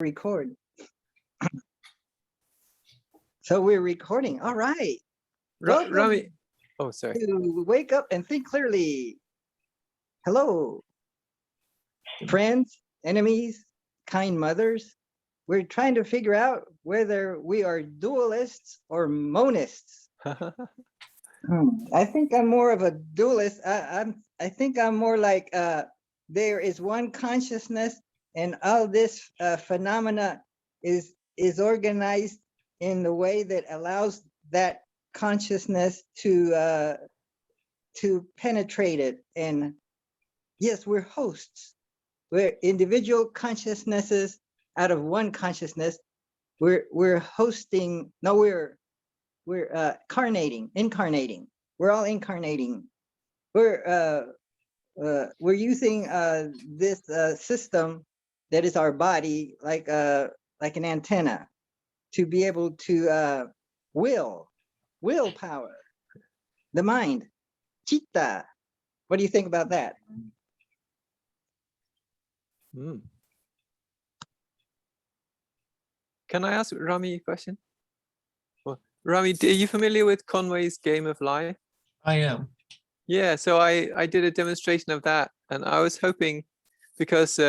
Record. So we're recording. All right. Rami. Oh, sorry. To Wake Up and Think Clearly. Hello, friends, enemies, kind mothers. We're trying to figure out whether we are dualists or monists. I think I'm more of a dualist. I think I'm more like there is one consciousness, and all this phenomena is organized in the way that allows that consciousness to penetrate it. And yes, we're hosts. We're individual consciousnesses out of one consciousness. We're hosting. No, we're incarnating. We're all incarnating. We're using this system that is our body, like an antenna, to be able to willpower, the mind, chitta. What do you think about that? Can I ask Rami a question? Well, Rami, are you familiar with Conway's Game of Life? I am. Yeah, so I did a demonstration of that, and I was hoping, because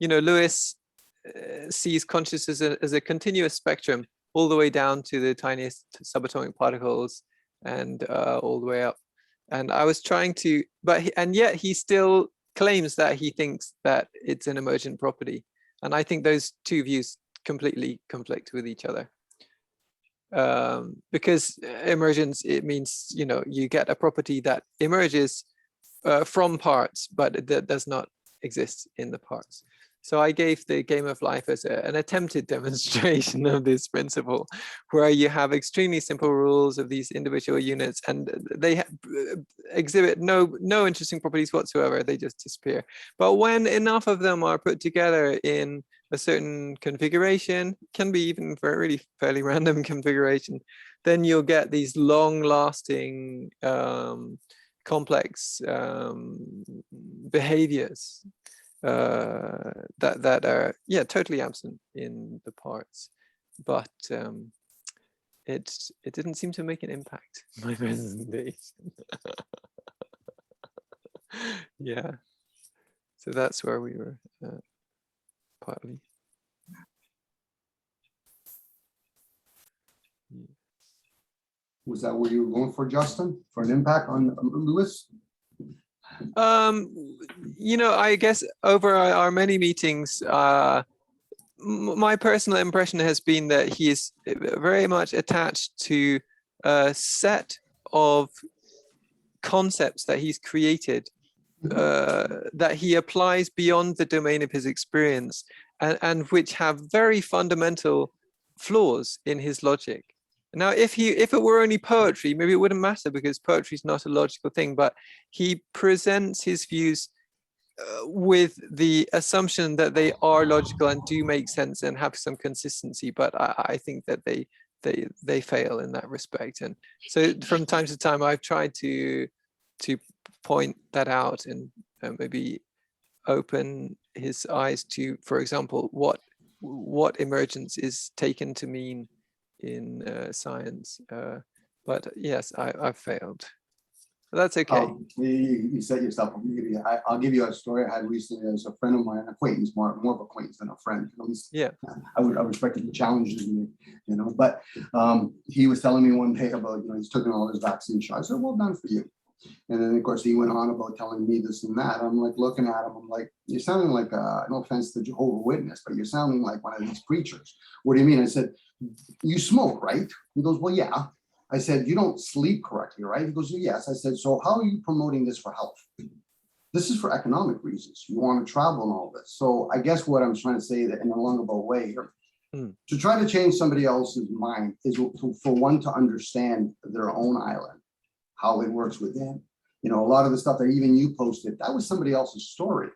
Lewis sees consciousness as a continuous spectrum, all the way down to the tiniest subatomic particles, and all the way up. And I was trying to, and yet he still claims that he thinks that it's an emergent property, and I think those two views completely conflict with each other. Because emergence, it means you get a property that emerges from parts, but that does not exist in the parts. So I gave the Game of Life as an attempted demonstration of this principle, where you have extremely simple rules of these individual units, and they exhibit no interesting properties whatsoever. They just disappear. But when enough of them are put together in a certain configuration, can be even really fairly random configuration, then you'll get these long-lasting complex behaviors that are totally absent in the parts. But it didn't seem to make an impact, my presentation. Yeah, so that's where we were partly. Was that where you were going for, Justin, for an impact on Lewis? I guess over our many meetings, my personal impression has been that he is very much attached to a set of concepts that he's created, that he applies beyond the domain of his experience, and which have very fundamental flaws in his logic. Now, if it were only poetry, maybe it wouldn't matter, because poetry is not a logical thing, but he presents his views with the assumption that they are logical and do make sense and have some consistency. But I think that they fail in that respect. And so from time to time, I've tried to point that out and maybe open his eyes to, for example, what emergence is taken to mean in science. But yes, I've failed. But that's okay. You said yourself. I'll give you a story I had recently. As a friend of mine, an acquaintance, more of acquaintance than a friend. At least, yeah. I respected the challenges me, But he was telling me one day about, he's taking all his vaccine shots. I said, well done for you. And then, of course, he went on about telling me this and that. I'm like looking at him. I'm like, you're sounding like, no offense to Jehovah's Witness, but you're sounding like one of these preachers. What do you mean? I said, you smoke, right? He goes, well, yeah. I said, you don't sleep correctly, right? He goes, yes. I said, so how are you promoting this for health? This is for economic reasons. You want to travel and all this. So I guess what I'm trying to say that in a roundabout way here, to try to change somebody else's mind is for one to understand their own island, how it works within. A lot of the stuff that even you posted, that was somebody else's story.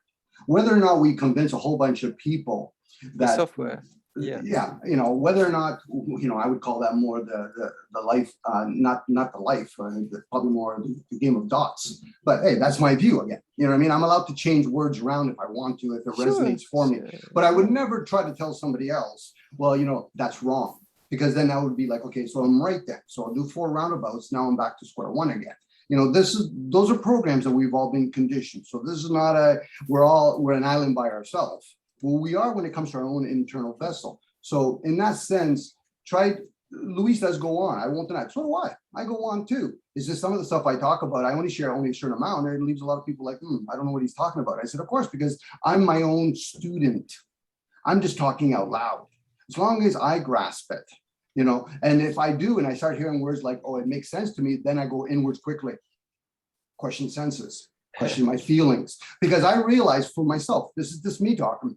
Whether or not we convince a whole bunch of people that the software. Yeah. you know, whether or not, you know, I would call that more the life, not the life, probably more the game of dots. But hey, that's my view again. You know what I mean? I'm allowed to change words around if I want to, if it Sure, resonates for me. sure. But I would never try to tell somebody else, well, you know, that's wrong. Because then that would be like, okay, so I'm right then. So I'll do 4 roundabouts. Now I'm back to square one again. You know, those are programs that we've all been conditioned. So this is not we're an island by ourselves. Well, we are when it comes to our own internal vessel. So in that sense, Luis does go on. I won't deny it. So do I. I go on too. It's just some of the stuff I talk about, I only share only a certain amount. And it leaves a lot of people like, I don't know what he's talking about. I said, of course, because I'm my own student. I'm just talking out loud. As long as I grasp it, you know, and if I do, and I start hearing words like, oh, it makes sense to me, then I go inwards quickly. Question senses, question my feelings. Because I realize for myself, this is me talking.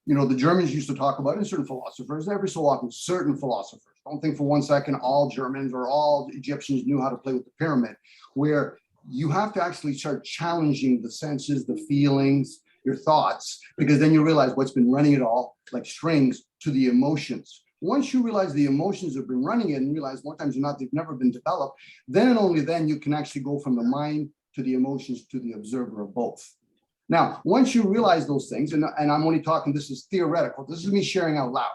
You know, the Germans used to talk about it, and certain philosophers, every so often, certain philosophers. Don't think for one second all Germans or all Egyptians knew how to play with the pyramid, where you have to actually start challenging the senses, the feelings, your thoughts, because then you realize what's been running it all like strings to the emotions. Once you realize the emotions have been running it and realize more times than not, they've never been developed, then and only then you can actually go from the mind to the emotions to the observer of both. Now, once you realize those things, and I'm only talking, this is theoretical, this is me sharing out loud.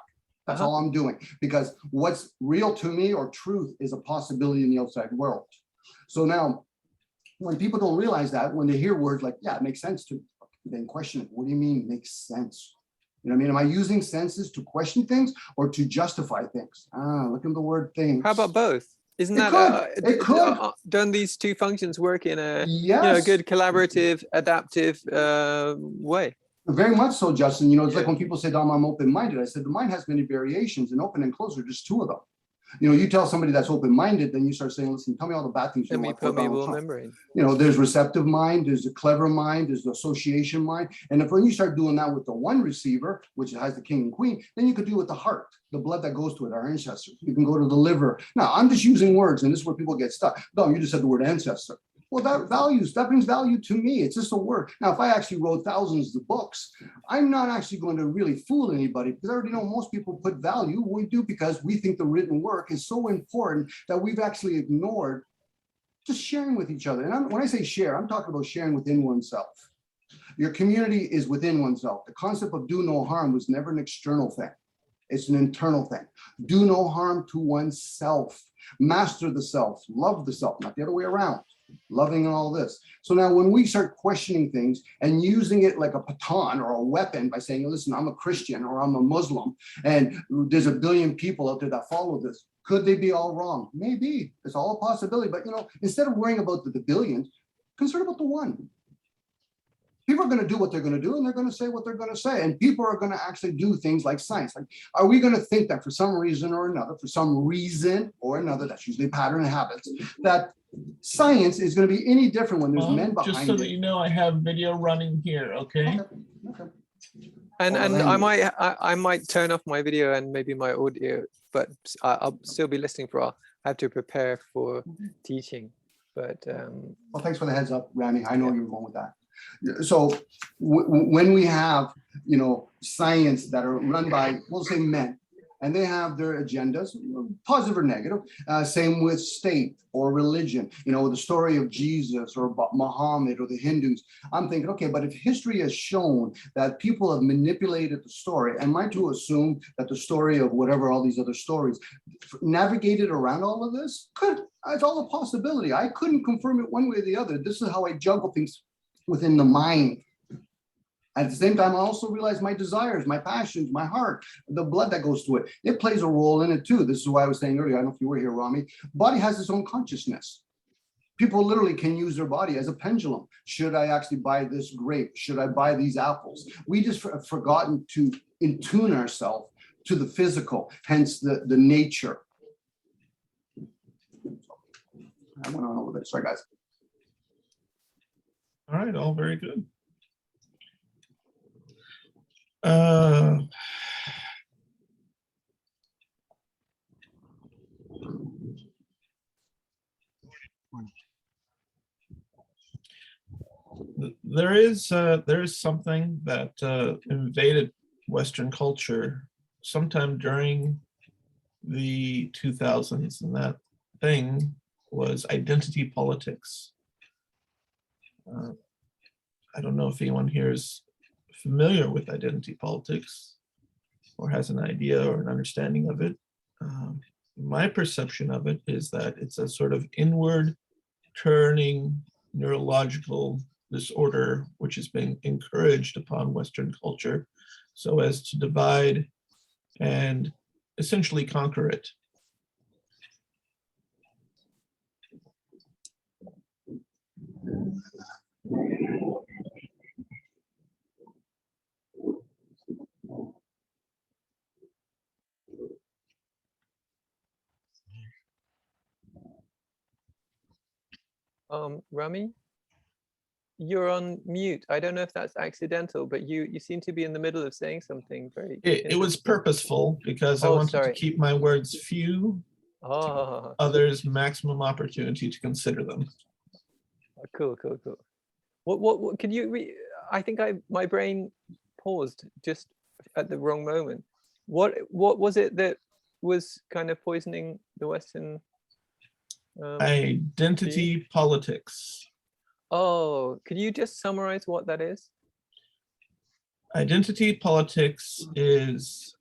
That's all I'm doing, because what's real to me or truth is a possibility in the outside world. So now, when people don't realize that, when they hear words like, yeah, it makes sense to, then question it. What do you mean makes sense? You know what I mean? Am I using senses to question things or to justify things? Look at the word things. How about both? Isn't It that could. It could. don't these two functions work in a Yes. good collaborative, adaptive way? Very much so, Justin. You know, it's like when people say, I'm open-minded. I said, the mind has many variations, and open and closed are just 2 of them. You know, you tell somebody that's open-minded, then you start saying, listen, tell me all the bad things you don't like about Donald Trump. Membrane. You know, there's receptive mind, there's a clever mind, there's the association mind. And if when you start doing that with the one receiver, which has the king and queen, then you could do it with the heart, the blood that goes to it, our ancestors. You can go to the liver. Now, I'm just using words, and this is where people get stuck. No, you just said the word ancestor. Well, that brings value to me. It's just a word. Now, if I actually wrote thousands of books, I'm not actually going to really fool anybody, because I already know most people put value. We do because we think the written work is so important that we've actually ignored just sharing with each other. And when I say share, I'm talking about sharing within oneself. Your community is within oneself. The concept of do no harm was never an external thing. It's an internal thing. Do no harm to oneself. Master the self. Love the self, not the other way around. Loving and all this. So now when we start questioning things and using it like a baton or a weapon by saying, listen, I'm a Christian or I'm a Muslim, and there's a billion people out there that follow this. Could they be all wrong? Maybe. It's all a possibility. But, you know, instead of worrying about the billions, concern about the one. People are going to do what they're going to do, and they're going to say what they're going to say. And people are going to actually do things like science. Like, are we going to think that for some reason or another, that's usually a pattern of habits, that science is going to be any different when there's men behind it? Just so that you know, I have video running here, okay? Okay. And I might turn off my video and maybe my audio, but I'll still be listening for a while. I have to prepare for teaching. But well, thanks for the heads up, Rami. I know you were going with that. So when we have, you know, science that are run by, we'll say men, and they have their agendas, positive or negative, same with state or religion, you know, the story of Jesus or Muhammad or the Hindus. I'm thinking, okay, but if history has shown that people have manipulated the story, am I to assume that the story of whatever, all these other stories, navigated around all of this? It's all a possibility. I couldn't confirm it one way or the other. This is how I juggle things within the mind. At the same time, I also realize my desires, my passions, my heart, the blood that goes to it. It plays a role in it too. This is why I was saying earlier, I don't know if you were here, Rami, body has its own consciousness. People literally can use their body as a pendulum. Should I actually buy this grape? Should I buy these apples? We just have forgotten to attune ourselves to the physical, hence the nature. I went on over there. Sorry, guys. All right, all very good. There is something that invaded Western culture sometime during the 2000s, and that thing was identity politics. I don't know if anyone here is familiar with identity politics or has an idea or an understanding of it. My perception of it is that it's a sort of inward turning neurological disorder which has been encouraged upon Western culture so as to divide and essentially conquer it. Rami, you're on mute. I don't know if that's accidental, but you seem to be in the middle of saying something very It was interesting. purposeful because I Oh, wanted sorry. to keep my words few, Oh, others maximum opportunity to consider them. cool. What could you I think my brain paused just at the wrong moment. What was it that was kind of poisoning the Western Identity politics. Oh, could you just summarize what that is? Identity politics is